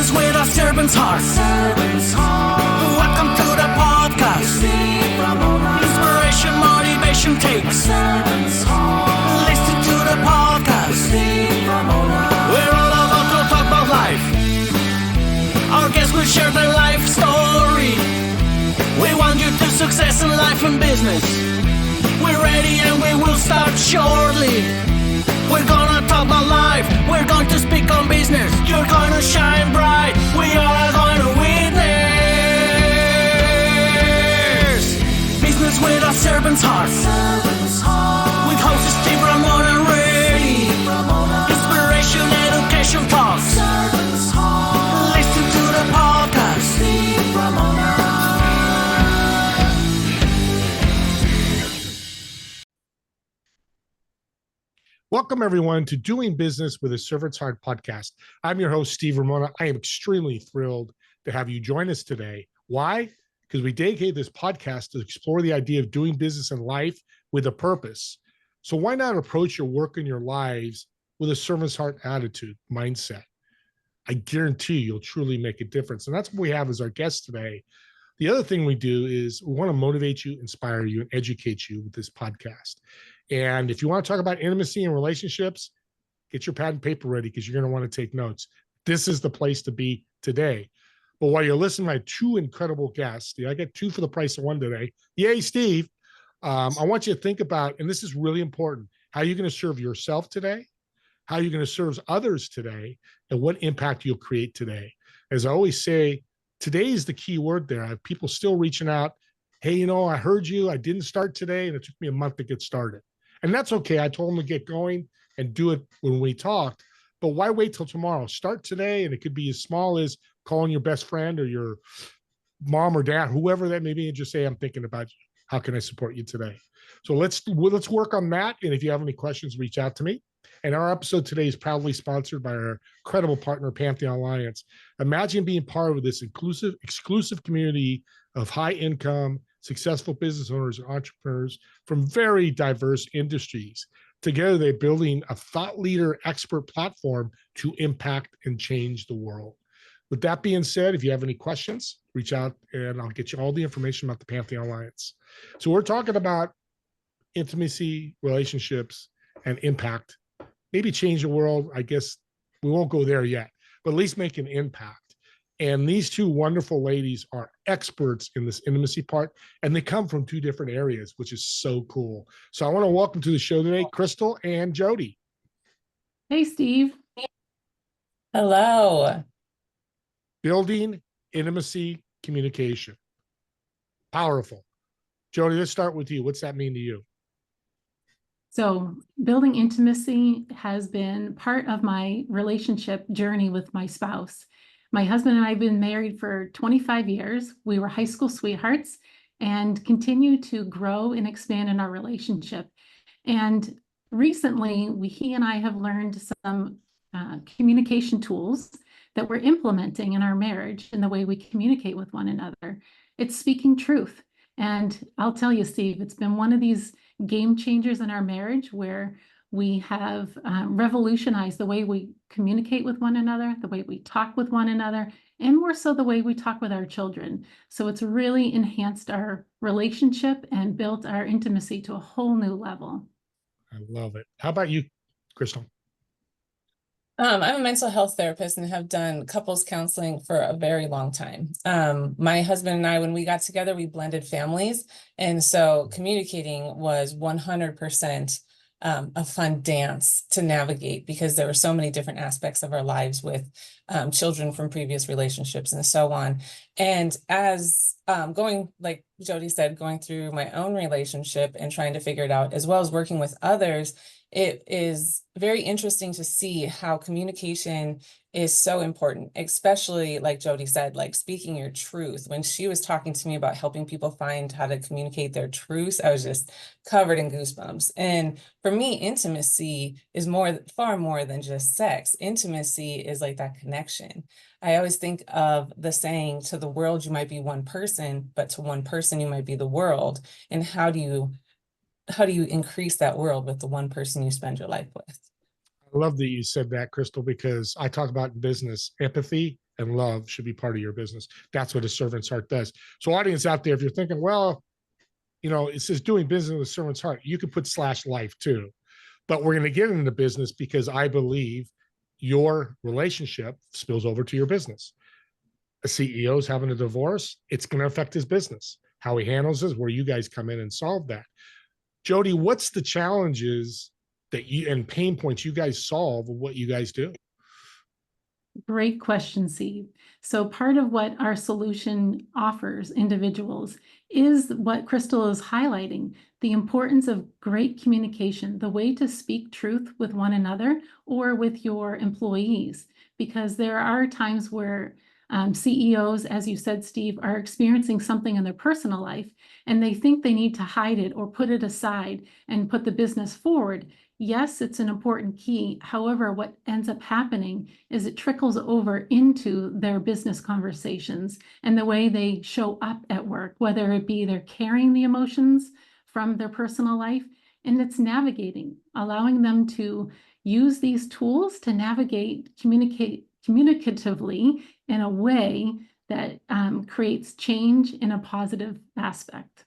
Business with a servant's heart. Welcome to the podcast. Inspiration, motivation takes. Listen to the podcast. We're all about to talk about life. Our guests will share their life story. We want you to success in life and business. We're ready and we will start shortly. We're gonna talk about life. We're going to speak on business. You're gonna shine bright. We are going to witness. Business with a servant's heart. With hosts Steve, Ramona, and Ray. Inspiration, education talks. Listen to the podcast. Welcome, everyone, to Doing Business with a Servant's Heart podcast. I'm your host, Steve Ramona. I am extremely thrilled to have you join us today. Why? Because we dedicate this podcast to explore the idea of doing business in life with a purpose. So why not approach your work and your lives with a servant's heart attitude, mindset? I guarantee you'll truly make a difference. And that's what we have as our guest today. The other thing we do is we want to motivate you, inspire you, and educate you with this podcast. And if you want to talk about intimacy and relationships, get your pad and paper ready because you're going to want to take notes. This is the place to be today. But while you're listening to my two incredible guests, I get two for the price of one today. Yay, Steve. I want you to think about, and this is really important, how you're going to serve yourself today, how you're going to serve others today, and what impact you'll create today. As I always say, today is the key word there. I have people still reaching out. Hey, I heard you. I didn't start today, and it took me a month to get started. And that's okay. I told them to get going and do it when we talked. But why wait till tomorrow? Start today, and it could be as small as calling your best friend or your mom or dad, whoever that may be, and just say, I'm thinking about you. How can I support you today? So let's work on that. And if you have any questions, reach out to me. And our episode today is proudly sponsored by our incredible partner, Pantheon Alliance. Imagine being part of this exclusive community of high-income, successful business owners and entrepreneurs from very diverse industries. Together, they're building a thought leader expert platform to impact and change the world. With that being said, if you have any questions, reach out and I'll get you all the information about the Pantheon Alliance. So we're talking about intimacy, relationships, and impact. Maybe change the world. I guess we won't go there yet, but at least make an impact. And these two wonderful ladies are experts in this intimacy part, and they come from two different areas, which is so cool. So I want to welcome to the show today, Crystal and Jodi. Hey, Steve. Hello. Building intimacy communication. Powerful. Jodi, let's start with you. What's that mean to you? So building intimacy has been part of my relationship journey with my spouse. My husband and I have been married for 25 years. We were high school sweethearts and continue to grow and expand in our relationship. And recently, he and I have learned some communication tools that we're implementing in our marriage in the way we communicate with one another. It's speaking truth. And I'll tell you, Steve, it's been one of these game changers in our marriage where we have revolutionized the way we communicate with one another, the way we talk with one another, and more so the way we talk with our children. So it's really enhanced our relationship and built our intimacy to a whole new level. I love it. How about you, Crystal? I'm a mental health therapist and have done couples counseling for a very long time. My husband and I, when we got together, we blended families. And so communicating was 100% a fun dance to navigate because there were so many different aspects of our lives with children from previous relationships and so on. And as going, like Jodi said, going through my own relationship and trying to figure it out, as well as working with others, it is very interesting to see how communication is so important, especially like Jodi said, like speaking your truth. When she was talking to me about helping people find how to communicate their truths, I was just covered in goosebumps. And for me, intimacy is far more than just sex. Intimacy is like that connection. I always think of the saying, to the world, you might be one person, but to one person, you might be the world. And how do you increase that world with the one person you spend your life with? I love that you said that, Crystal, because I talk about in business empathy and love should be part of your business. That's what a servant's heart does. So audience out there, if you're thinking, well, it says doing business with a servant's heart, you could put /life too. But we're going to get into business because I believe your relationship spills over to your business. A CEO's having a divorce, it's going to affect his business. How he handles this, where you guys come in and solve that. Jodi, what's the challenges that you and pain points you guys solve with what you guys do? Great question, Steve. So part of what our solution offers individuals is what Crystal is highlighting, the importance of great communication, the way to speak truth with one another or with your employees, because there are times where CEOs, as you said, Steve, are experiencing something in their personal life and they think they need to hide it or put it aside and put the business forward. Yes, it's an important key. However, what ends up happening is it trickles over into their business conversations and the way they show up at work, whether it be they're carrying the emotions from their personal life, and it's navigating, allowing them to use these tools to communicate communicatively in a way that creates change in a positive aspect.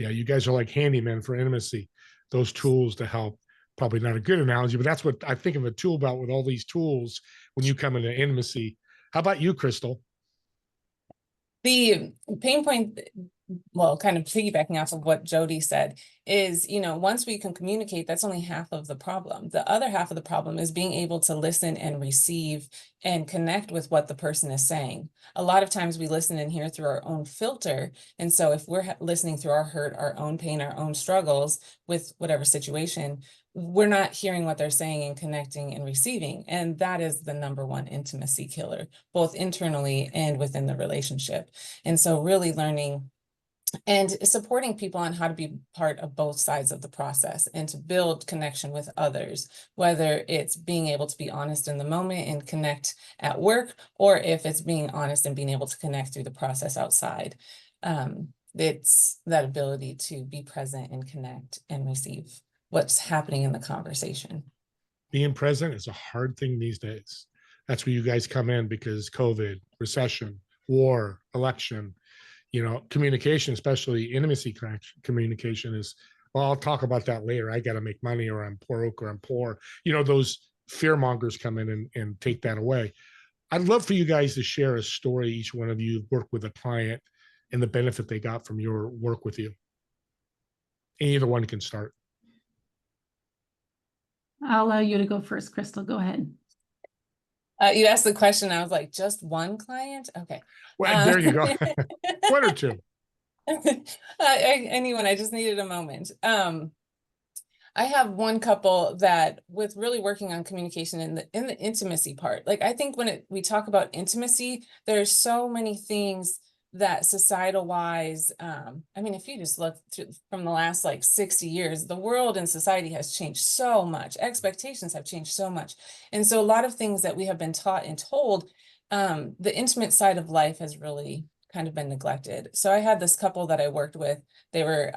Yeah, you guys are like handymen for intimacy. Those tools to help. Probably not a good analogy, but that's what I think of a tool belt with all these tools when you come into intimacy. How about you, Crystal? The pain point, well, kind of piggybacking off of what Jodi said, is, once we can communicate, that's only half of the problem. The other half of the problem is being able to listen and receive and connect with what the person is saying. A lot of times we listen and hear through our own filter. And so if we're listening through our hurt, our own pain, our own struggles with whatever situation, we're not hearing what they're saying and connecting and receiving. And that is the number one intimacy killer, both internally and within the relationship. And so really learning and supporting people on how to be part of both sides of the process and to build connection with others, whether it's being able to be honest in the moment and connect at work, or if it's being honest and being able to connect through the process outside. It's that ability to be present and connect and receive what's happening in the conversation. Being present is a hard thing these days. That's where you guys come in, because COVID, recession, war, election, communication, especially intimacy communication is, well, I'll talk about that later. I got to make money, or I'm broke, or I'm poor. Those fear mongers come in and take that away. I'd love for you guys to share a story. Each one of you worked with a client and the benefit they got from your work with you. Either one can start. I'll allow you to go first, Crystal. Go ahead. You asked the question. I was like, just one client? Okay. Well, there you go. One or two. Anyone, I just needed a moment. I have one couple that, with really working on communication in the intimacy part, like, I think when we talk about intimacy, there's so many things that societal wise, if you just look from the last 60 years, the world and society has changed so much. Expectations have changed so much. And so a lot of things that we have been taught and told, the intimate side of life has really kind of been neglected. So I had this couple that I worked with. They were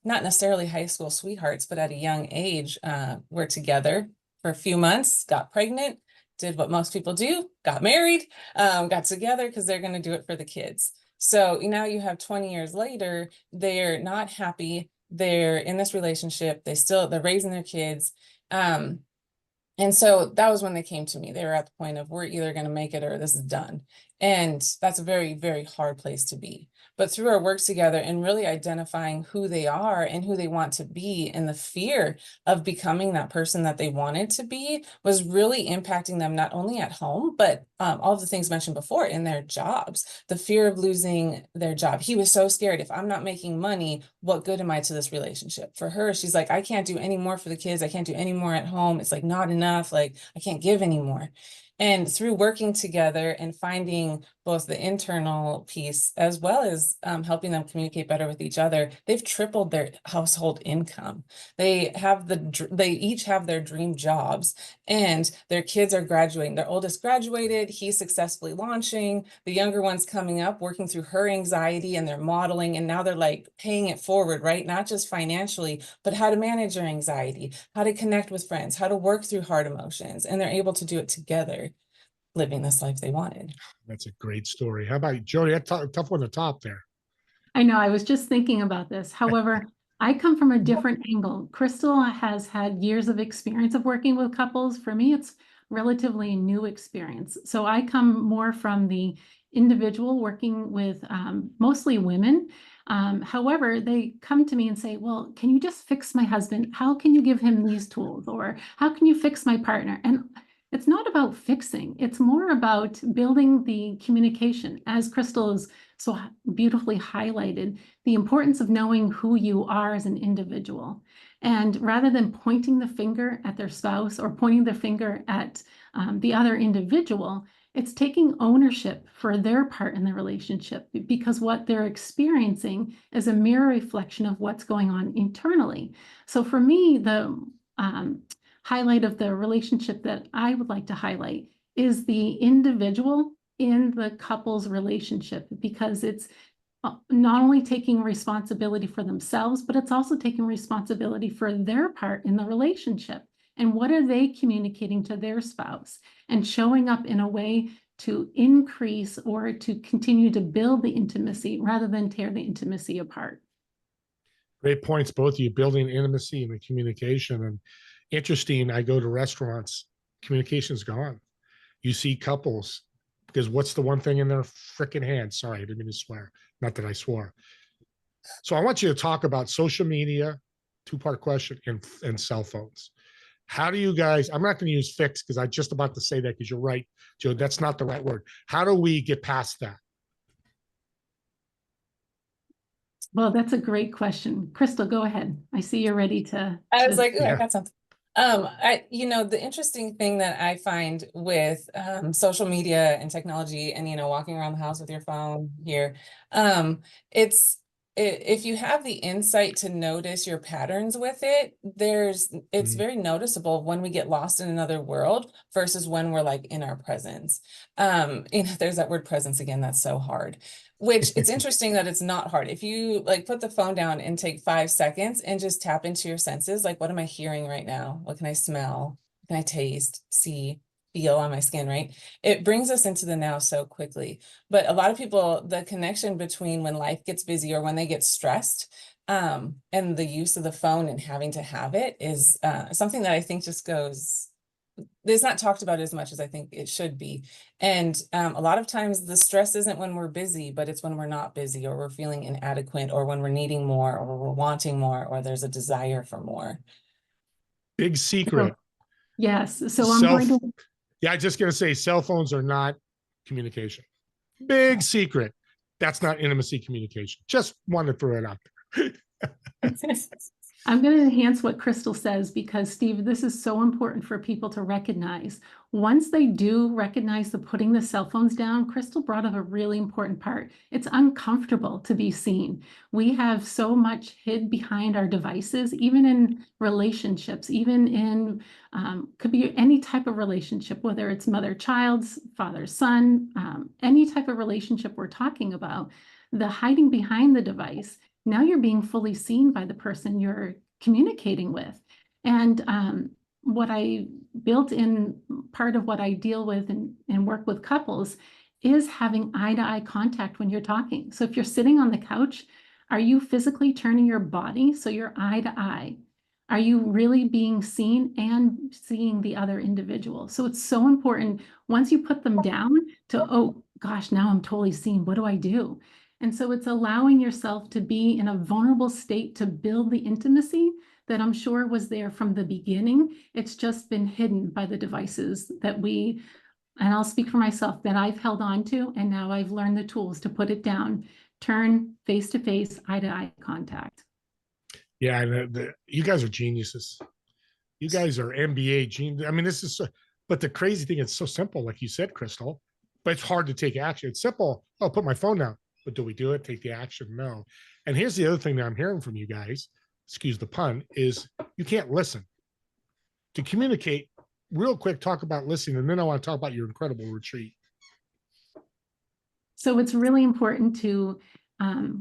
not necessarily high school sweethearts, but at a young age, were together for a few months, got pregnant, did what most people do, got married, got together because they're going to do it for the kids. So now you have 20 years later, they're not happy. They're in this relationship. They're raising their kids. And so that was when they came to me. They were at the point of, we're either going to make it or this is done. And that's a very, very hard place to be. But through our work together and really identifying who they are and who they want to be, and the fear of becoming that person that they wanted to be, was really impacting them, not only at home, but all of the things mentioned before in their jobs. The fear of losing their job. He was so scared, if I'm not making money, what good am I to this relationship? For her, she's like, I can't do any more for the kids. I can't do any more at home. It's not enough. I can't give anymore. And through working together and finding both the internal piece as well as helping them communicate better with each other, they've tripled their household income. They each have their dream jobs, and their kids are graduating. Their oldest graduated, he's successfully launching. The younger one's coming up, working through her anxiety, and they're modeling, and now they're paying it forward, right? Not just financially, but how to manage their anxiety, how to connect with friends, how to work through hard emotions, and they're able to do it together. living this life they wanted. That's a great story. How about you, Jodi? That's tough one to top there. I know, I was just thinking about this. However, I come from a different angle. Crystal has had years of experience of working with couples. For me, it's relatively a new experience. So I come more from the individual working with mostly women. However, they come to me and say, well, can you just fix my husband? How can you give him these tools? Or how can you fix my partner? And it's not about fixing. It's more about building the communication. As Crystal is so beautifully highlighted, the importance of knowing who you are as an individual. And rather than pointing the finger at their spouse or pointing the finger at the other individual, it's taking ownership for their part in the relationship, because what they're experiencing is a mirror reflection of what's going on internally. So for me, the highlight of the relationship that I would like to highlight is the individual in the couple's relationship, because it's not only taking responsibility for themselves, but it's also taking responsibility for their part in the relationship. And what are they communicating to their spouse, and showing up in a way to increase or to continue to build the intimacy rather than tear the intimacy apart. Great points, both of you, building intimacy and the communication. And interesting, I go to restaurants, communication's gone. You see couples, because what's the one thing in their freaking hand? Sorry, I didn't mean to swear. Not that I swore. So I want you to talk about social media, two-part question, and cell phones. How do you guys, I'm not going to use fix because I'm just about to say that, because you're right, Joe, that's not the right word. How do we get past that? Well, that's a great question. Crystal, go ahead. I see you're ready to. I was like, ooh, Yeah. I got something. The interesting thing that I find with social media and technology and, walking around the house with your phone here, if you have the insight to notice your patterns with it, it's very noticeable when we get lost in another world versus when we're like in our presence. There's that word presence again, that's so hard. Which it's interesting that it's not hard. If you put the phone down and take 5 seconds and just tap into your senses, like, what am I hearing right now? What can I smell? What can I taste, see, feel on my skin, right? It brings us into the now so quickly. But a lot of people, the connection between when life gets busy or when they get stressed, and the use of the phone and having to have it is something that I think just goes, it's not talked about as much as I think it should be. And a lot of times the stress isn't when we're busy, but it's when we're not busy, or we're feeling inadequate, or when we're needing more, or we're wanting more, or there's a desire for more. Big secret. Yes. So I'm going to. Yeah, I'm just going to say cell phones are not communication. Big secret. That's not intimacy communication. Just want to throw it out there. I'm going to enhance what Crystal says, because Steve, this is so important for people to recognize. Once they do recognize the putting the cell phones down, Crystal brought up a really important part. It's uncomfortable to be seen. We have so much hid behind our devices, even in relationships, even in, could be any type of relationship, whether it's mother-child's, father-son, any type of relationship we're talking about, the hiding behind the device. Now you're being fully seen by the person you're communicating with. And what I built in, part of what I deal with and work with couples, is having eye-to-eye contact when you're talking. So if you're sitting on the couch, are you physically turning your body so you're eye-to-eye? Are you really being seen and seeing the other individual? So it's so important, once you put them down, to, oh gosh, now I'm totally seen. What do I do? And so it's allowing yourself to be in a vulnerable state to build the intimacy that I'm sure was there from the beginning. It's just been hidden by the devices that and I'll speak for myself, that I've held on to, and now I've learned the tools to put it down, turn face-to-face, eye-to-eye contact. Yeah, you guys are geniuses. You guys are MBA genius. I mean, this is, but the crazy thing, it's so simple, like you said, Crystal, but it's hard to take action. It's simple. Oh, put my phone down. But do we do it? Take the action? No. And here's the other thing that I'm hearing from you guys, excuse the pun, is you can't listen. To communicate, real quick, talk about listening, and then I want to talk about your incredible retreat. So it's really important to,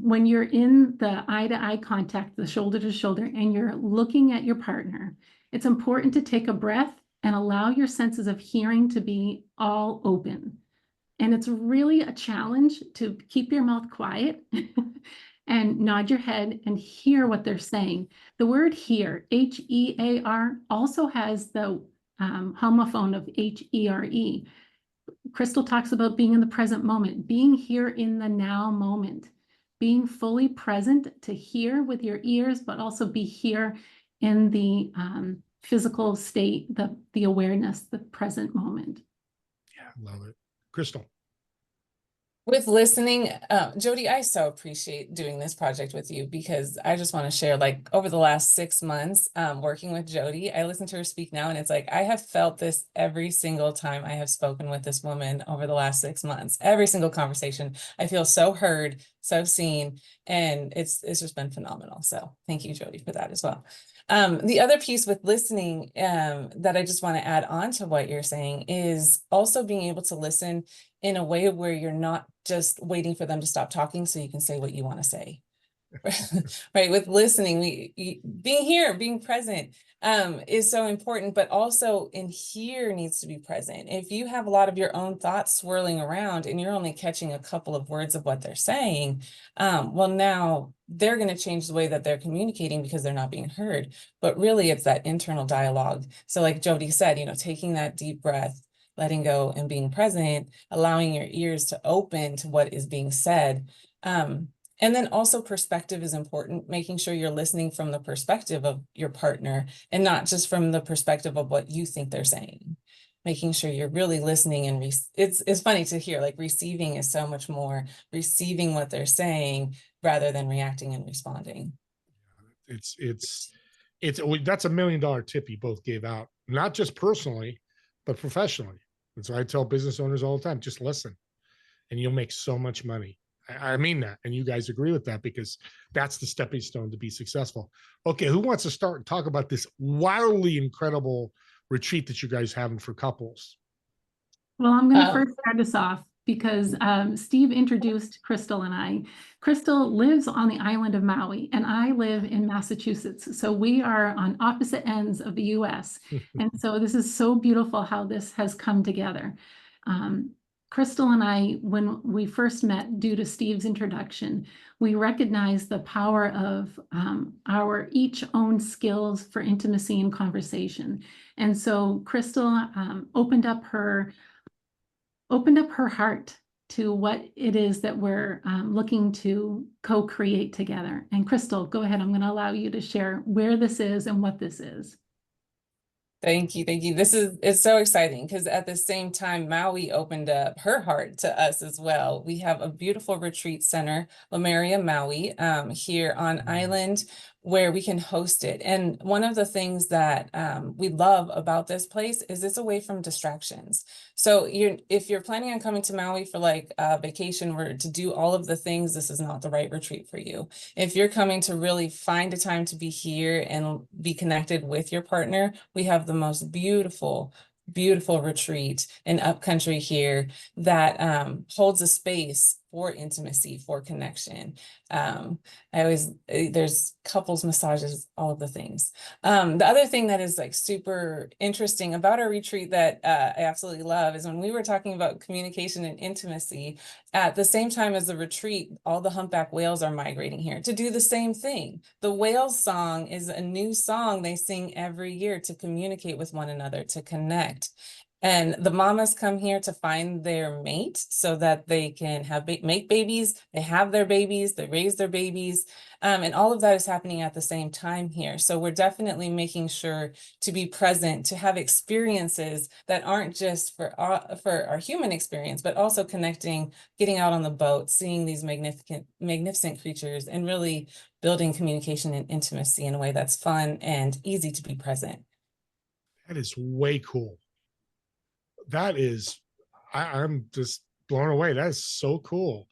when you're in the eye-to-eye contact, the shoulder to shoulder, and you're looking at your partner, it's important to take a breath and allow your senses of hearing to be all open. And it's really a challenge to keep your mouth quiet and nod your head and hear what they're saying. The word hear, H-E-A-R, also has the homophone of H-E-R-E. Crystal talks about being in the present moment, being here in the now moment, being fully present to hear with your ears, but also be here in the physical state, the awareness, the present moment. Yeah, love it. Crystal. With listening, Jodi, I so appreciate doing this project with you, because I just want to share, like, over the last 6 months, working with Jodi, I listen to her speak now, and it's like, I have felt this every single time I have spoken with this woman over the last 6 months. Every single conversation, I feel so heard, so seen, and it's just been phenomenal. So thank you, Jodi, for that as well. The other piece with listening that I just want to add on to what you're saying is also being able to listen in a way where you're not just waiting for them to stop talking so you can say what you want to say. Right? With listening, being here, being present is so important, but also in here needs to be present. If you have a lot of your own thoughts swirling around and you're only catching a couple of words of what they're saying, well, now they're going to change the way that they're communicating because they're not being heard. But really, it's that internal dialogue. So like Jodi said, taking that deep breath, letting go and being present, allowing your ears to open to what is being said. And then also perspective is important, making sure you're listening from the perspective of your partner and not just from the perspective of what you think they're saying. Making sure you're really listening, and it's funny to hear, like, receiving is so much more receiving what they're saying rather than reacting and responding. It's that's $1 million tip you both gave out, not just personally, but professionally. That's why I tell business owners all the time, just listen and you'll make so much money. I mean that. And you guys agree with that, because that's the stepping stone to be successful. Okay, who wants to start and talk about this wildly incredible retreat that you guys having for couples? Well, I'm going to first start us off because Steve introduced Crystal and I. Crystal lives on the island of Maui, and I live in Massachusetts. So we are on opposite ends of the US. And so this is so beautiful how this has come together. Crystal and I, when we first met, due to Steve's introduction, we recognized the power of our each own skills for intimacy and conversation. And so Crystal opened up her heart to what it is that we're looking to co-create together. And Crystal, go ahead. I'm going to allow you to share where this is and what this is. Thank you. Thank you. It's so exciting because at the same time, Maui opened up her heart to us as well. We have a beautiful retreat center, Lemuria Maui, here on island, where we can host it. And one of the things that we love about this place is it's away from distractions. So if you're planning on coming to Maui for like a vacation or to do all of the things, this is not the right retreat for you. If you're coming to really find a time to be here and be connected with your partner, we have the most beautiful retreat in upcountry here that holds a space for intimacy, for connection. There's couples massages, all of the things. The other thing that is like super interesting about our retreat that I absolutely love is when we were talking about communication and intimacy, at the same time as the retreat, all the humpback whales are migrating here to do the same thing. The whale song is a new song they sing every year to communicate with one another, to connect. And the mamas come here to find their mate so that they can make babies, they have their babies, they raise their babies. And all of that is happening at the same time here. So we're definitely making sure to be present, to have experiences that aren't just for our human experience, but also connecting, getting out on the boat, seeing these magnificent creatures, and really building communication and intimacy in a way that's fun and easy to be present. That is way cool. That is, I'm just blown away. That is so cool.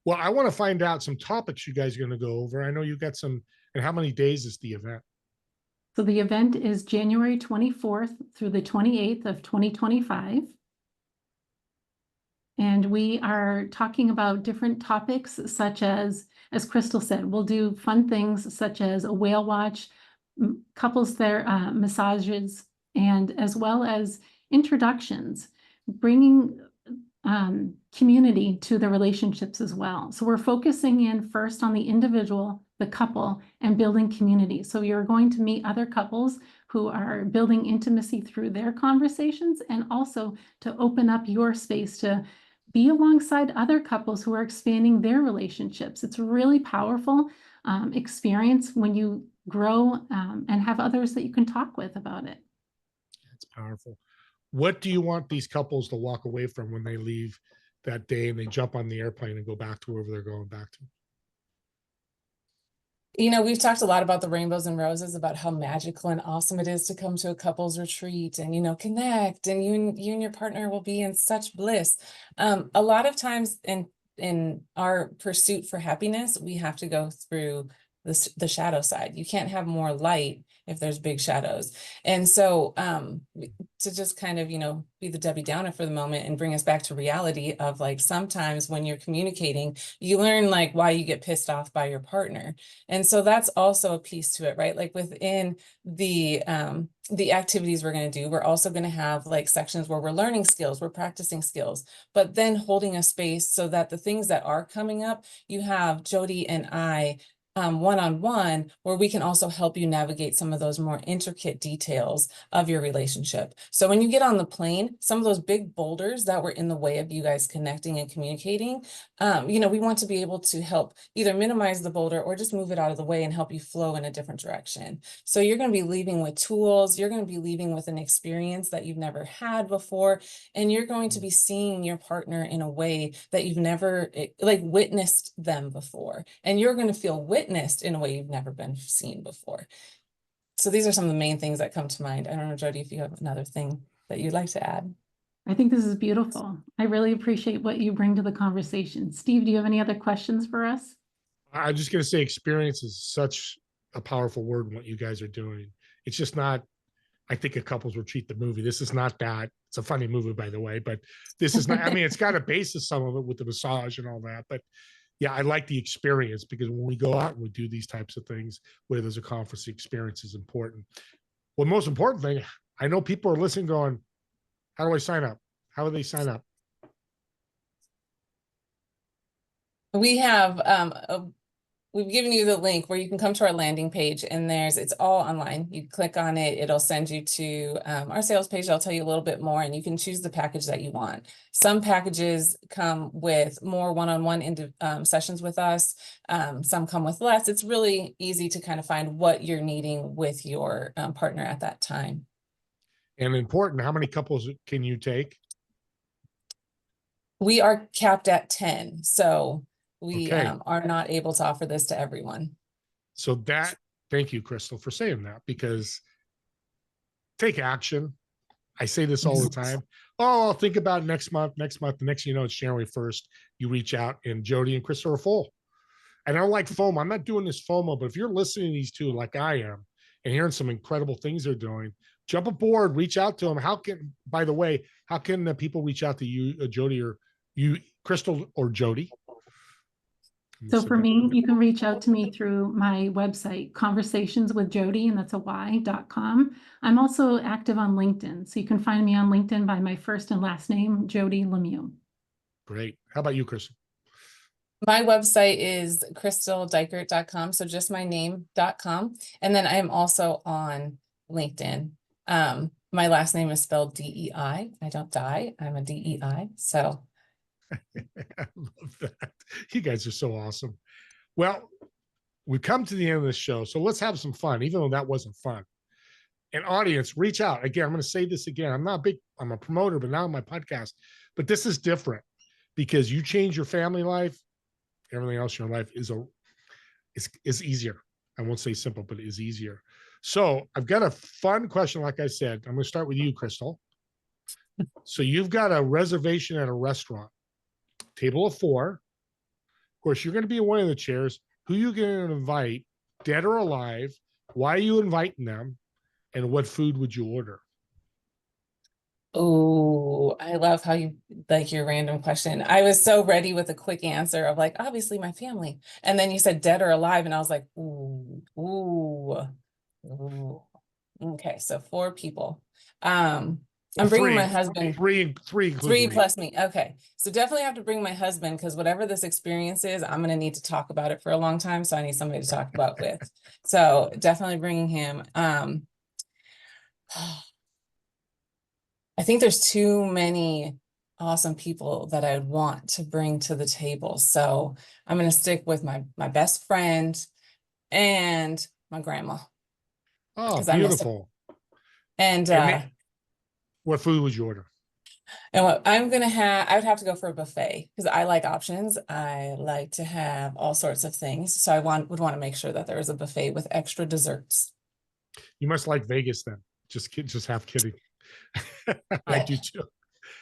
Well, I want to find out some topics you guys are going to go over. I know you got some, and how many days is the event? So the event is January 24th through the 28th of 2025. And we are talking about different topics such as Crystal said, we'll do fun things such as a whale watch, couples massages, and as well as introductions, bringing community to the relationships as well. So we're focusing in first on the individual, the couple, and building community. So you're going to meet other couples who are building intimacy through their conversations, and also to open up your space to be alongside other couples who are expanding their relationships. It's a really powerful experience when you grow and have others that you can talk with about it. It's powerful. What do you want these couples to walk away from when they leave that day and they jump on the airplane and go back to wherever they're going back to? You know, we've talked a lot about the rainbows and roses, about how magical and awesome it is to come to a couples retreat and, you know, connect, and you and your partner will be in such bliss. A lot of times in our pursuit for happiness, we have to go through the shadow side. You can't have more light if there's big shadows. And so to just kind of, you know, be the Debbie Downer for the moment and bring us back to reality of, like, sometimes when you're communicating, you learn like why you get pissed off by your partner. And so that's also a piece to it, right? Like within the activities we're going to do, we're also going to have like sections where we're learning skills, we're practicing skills, but then holding a space so that the things that are coming up, you have Jodi and I one-on-one, where we can also help you navigate some of those more intricate details of your relationship. So when you get on the plane, some of those big boulders that were in the way of you guys connecting and communicating, you know, we want to be able to help either minimize the boulder or just move it out of the way and help you flow in a different direction. So you're going to be leaving with tools, you're going to be leaving with an experience that you've never had before, and you're going to be seeing your partner in a way that you've never like witnessed them before, and you're going to feel witnessed in a way you've never been seen before. So these are some of the main things that come to mind. I don't know, Jodi, if you have another thing that you'd like to add. I think this is beautiful. I really appreciate what you bring to the conversation. Steve, do you have any other questions for us? I'm just going to say experience is such a powerful word in what you guys are doing. It's just not, I think, a couples retreat the movie. This is not that. It's a funny movie, by the way, but this is not, I mean, it's got a basis, some of it with the massage and all that, but yeah, I like the experience, because when we go out and we do these types of things, whether there's a conference, the experience is important. Well, most important thing, I know people are listening going, how do I sign up? How do they sign up? We have we've given you the link where you can come to our landing page, and it's all online. You click on it, it'll send you to our sales page. I'll tell you a little bit more, and you can choose the package that you want. Some packages come with more one-on-one sessions with us. Some come with less. It's really easy to kind of find what you're needing with your partner at that time. And important, how many couples can you take? We are capped at 10. So we Okay. are not able to offer this to everyone. So that, thank you, Crystal, for saying that, because take action. I say this all the time. Oh, I'll think about it next month. The next, you know, it's January 1st. You reach out, and Jodi and Crystal are full. And I don't like FOMO. I'm not doing this FOMO, but if you're listening to these two like I am and hearing some incredible things they're doing, jump aboard, reach out to them. How can, by the way, how can people reach out to you, Jodi, or you, Crystal, or Jodi? So for me, you can reach out to me through my website, Conversations with Jodi, and that's a y.com. I'm also active on LinkedIn. So you can find me on LinkedIn by my first and last name, Jodi Lemieux. Great. How about you, Crystal? My website is crystaldykert.com. So just my name.com. And then I am also on LinkedIn. My last name is spelled D-E-I. I don't die. I'm a D-E-I. So I love that. You guys are so awesome. Well, we've come to the end of the show, so let's have some fun, even though that wasn't fun. And audience, reach out. Again, I'm going to say this again. I'm a promoter, but now on my podcast. But this is different, because you change your family life, everything else in your life is easier. I won't say simple, but it is easier. So I've got a fun question. Like I said, I'm going to start with you, Crystal. So you've got a reservation at a restaurant, table of 4. Of course, you're going to be in one of the chairs. Who are you going to invite, dead or alive? Why are you inviting them? And what food would you order? oh, I love how you like your random question. I was so ready with a quick answer of like, obviously my family. And then you said dead or alive. And I was like, ooh. Okay, so 4 people. I'm bringing my husband. Three including 3 me. plus me. Okay. So definitely have to bring my husband, because whatever this experience is, I'm going to need to talk about it for a long time. So I need somebody to talk about with. So definitely bringing him. I think there's too many awesome people that I would want to bring to the table. So I'm going to stick with my best friend and my grandma, Oh, because I miss her. beautiful. And what food would you order? And what I'm gonna have, I would have to go for a buffet, because I like options. I like to have all sorts of things. So I would want to make sure that there is a buffet with extra desserts. You must like Vegas then. Just half kidding. I Yeah. do too.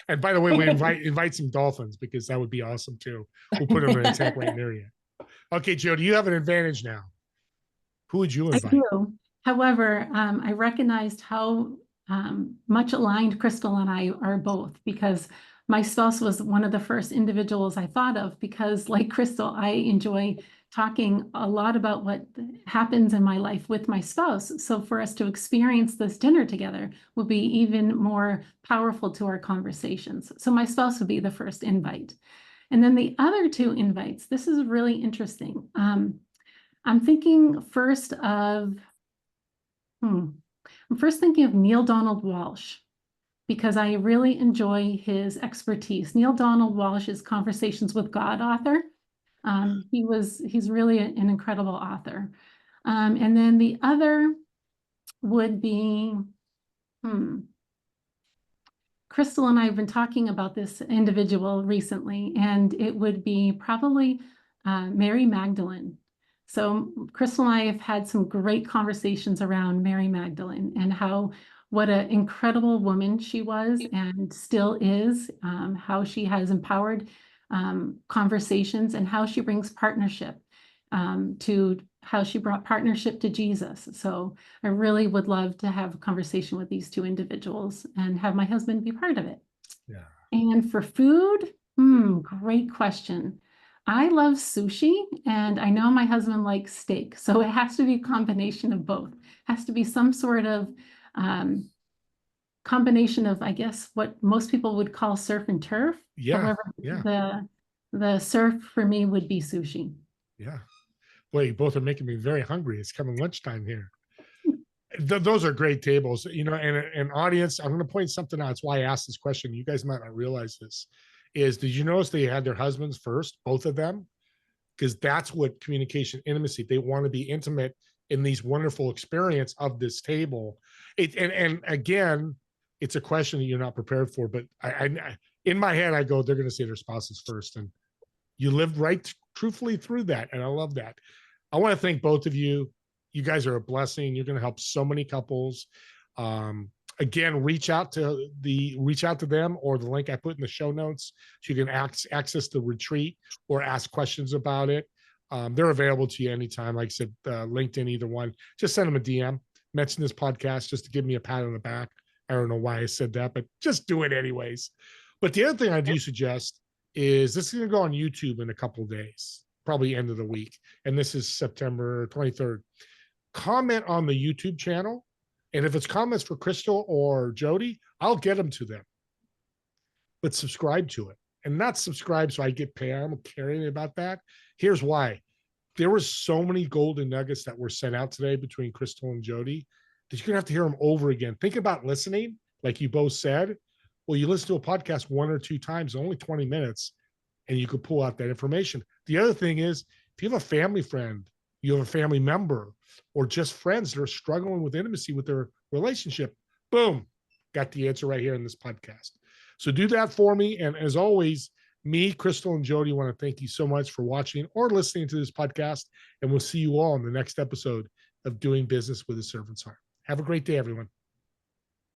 And by the way, we invite some dolphins, because that would be awesome too. We'll put them in a tank right near you. Okay, Jodi, you have an advantage now. Who would you I invite? do. However, I recognized how much aligned Crystal and I are both, because my spouse was one of the first individuals I thought of, because like Crystal, I enjoy talking a lot about what happens in my life with my spouse. So for us to experience this dinner together would be even more powerful to our conversations. So my spouse would be the first invite. And then the other 2 invites, this is really interesting. I'm thinking first of, I'm first thinking of Neil Donald Walsh, because I really enjoy his expertise. Neil Donald Walsh is Conversations with God author. He's really an incredible author. And then the other would be, Crystal and I have been talking about this individual recently, and it would be probably Mary Magdalene. So Crystal and I have had some great conversations around Mary Magdalene and what an incredible woman she was and still is, how she has empowered conversations, and how she brings partnership to how she brought partnership to Jesus. So I really would love to have a conversation with these 2 individuals and have my husband be part of it. Yeah. And for food, great question. I love sushi, and I know my husband likes steak, so it has to be a combination of both. It has to be some sort of combination of, I guess, what most people would call surf and turf. Yeah. However, Yeah. the surf for me would be sushi. Yeah. Boy, you both are making me very hungry. It's coming lunchtime here. Those are great tables, and an audience. I'm going to point something out. It's why I asked this question. You guys might not realize this. Did you notice they had their husbands first, both of them? Because that's what communication, intimacy. They want to be intimate in these wonderful experience of this table. And again, it's a question that you're not prepared for. But I in my head, I go, they're going to say their spouses first, and you lived right, truthfully through that, and I love that. I want to thank both of you. You guys are a blessing. You're going to help so many couples. Again, reach out to them or the link I put in the show notes, so you can access the retreat or ask questions about it. They're available to you anytime. Like I said, LinkedIn, either one. Just send them a DM. Mention this podcast just to give me a pat on the back. I don't know why I said that, but just do it anyways. But the other thing I do suggest is this is going to go on YouTube in a couple of days, probably end of the week. And this is September 23rd. Comment on the YouTube channel. And if it's comments for Crystal or Jodi, I'll get them to them. But subscribe to it. And not subscribe so I get paid. I'm caring about that. Here's why. There were so many golden nuggets that were sent out today between Crystal and Jodi that you're going to have to hear them over again. Think about listening, like you both said. Well, you listen to a podcast 1 or 2 times, only 20 minutes, and you could pull out that information. The other thing is, if you have a family friend, you have a family member, or just friends that are struggling with intimacy with their relationship, boom, got the answer right here in this podcast. So do that for me. And as always, me, Crystal, and Jodi want to thank you so much for watching or listening to this podcast. And we'll see you all in the next episode of Doing Business with a Servant's Heart. Have a great day, everyone.